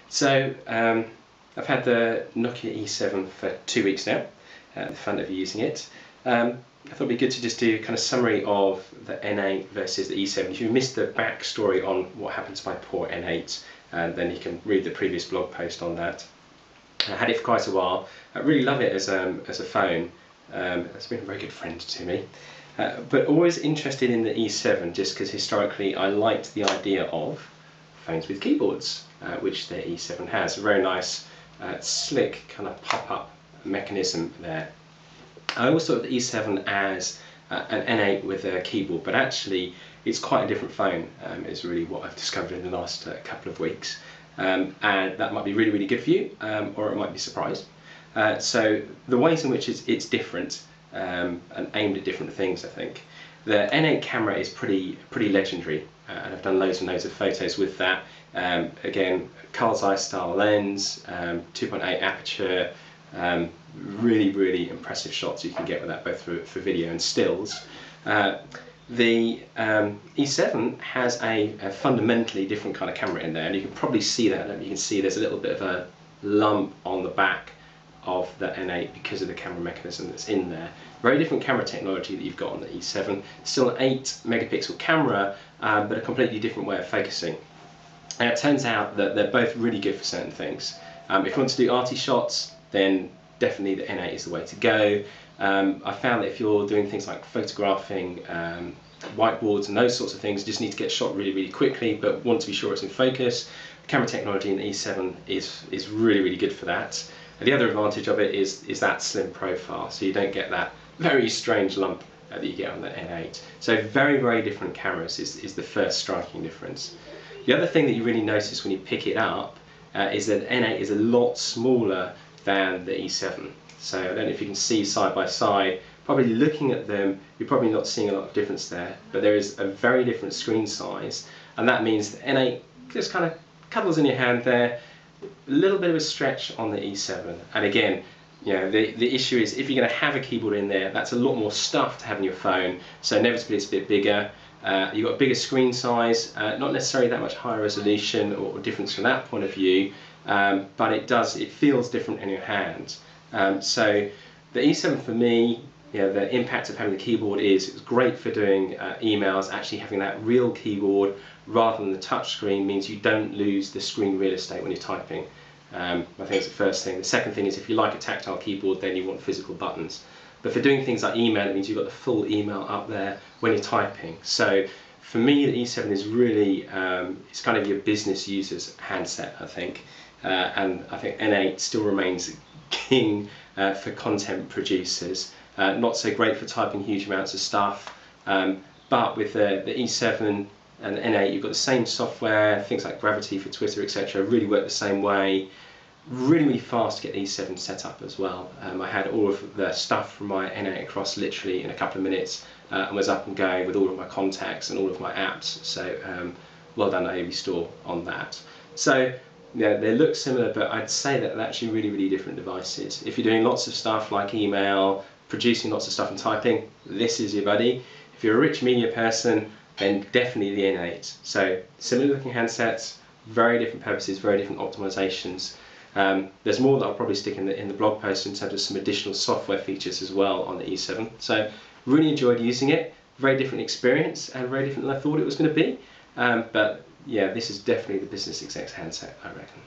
So I've had the Nokia E7 for 2 weeks now, the fun of using it. I thought it'd be good to just do a kind of summary of the N8 versus the E7. If you missed the backstory on what happened to my poor N8, then you can read the previous blog post on that. I had it for quite a while. I really love it as a phone. It's been a very good friend to me. But always interested in the E7 just because historically I liked the idea of phones with keyboards, which the E7 has. A very nice, slick kind of pop-up mechanism there. I always thought of the E7 as an N8 with a keyboard, but actually it's quite a different phone, is really what I've discovered in the last couple of weeks. And that might be really, really good for you, or it might be a surprise. So the ways in which it's different and aimed at different things, I think. The N8 camera is pretty legendary, and I've done loads and loads of photos with that. Again, Carl's Eye style lens, 2.8 aperture, really impressive shots you can get with that, both for video and stills. The E7 has a fundamentally different kind of camera in there, and you can probably see that. You can see there's a little bit of a lump on the back of the N8 because of the camera mechanism that's in there. Very different camera technology that you've got on the E7. Still an 8 megapixel camera, but a completely different way of focusing. And it turns out that they're both really good for certain things. If you want to do arty shots, then definitely the N8 is the way to go. I found that if you're doing things like photographing whiteboards and those sorts of things, you just need to get shot really quickly, but want to be sure it's in focus. The camera technology in the E7 is really good for that. And the other advantage of it is that slim profile, so you don't get that very strange lump that you get on the N8. So very different cameras is the first striking difference. The other thing that you really notice when you pick it up is that N8 is a lot smaller than the E7. So I don't know if you can see side by side. Probably looking at them, you're probably not seeing a lot of difference there, but there is a very different screen size, and that means the N8 just kind of cuddles in your hand there. A little bit of a stretch on the E7, and again, you know, the issue is if you're going to have a keyboard in there, that's a lot more stuff to have in your phone, so inevitably it's a bit bigger. You've got a bigger screen size, not necessarily that much higher resolution or difference from that point of view, but it feels different in your hand. So the E7 for me, you know, the impact of having the keyboard is it's great for doing emails. Actually having that real keyboard rather than the touch screen means you don't lose the screen real estate when you're typing. I think it's the first thing. The second thing is if you like a tactile keyboard, then you want physical buttons. But for doing things like email, it means you've got the full email up there when you're typing. So for me, the E7 is really, it's kind of your business user's handset, I think. And I think N8 still remains king for content producers. Not so great for typing huge amounts of stuff, but with the E7 and the N8 you've got the same software, things like Gravity for Twitter, etc. really work the same way. Really fast to get the E7 set up as well. I had all of the stuff from my N8 across literally in a couple of minutes and was up and going with all of my contacts and all of my apps, so well done AV Store on that. So yeah, they look similar, but I'd say that they're actually really different devices. If you're doing lots of stuff like email, producing lots of stuff and typing, this is your buddy. If you're a rich media person, then definitely the N8. So similar looking handsets, very different purposes, very different optimizations. There's more that I'll probably stick in the blog post in terms of some additional software features as well on the E7. So really enjoyed using it, very different experience and very different than I thought it was going to be. But yeah, this is definitely the business exec's handset, I reckon.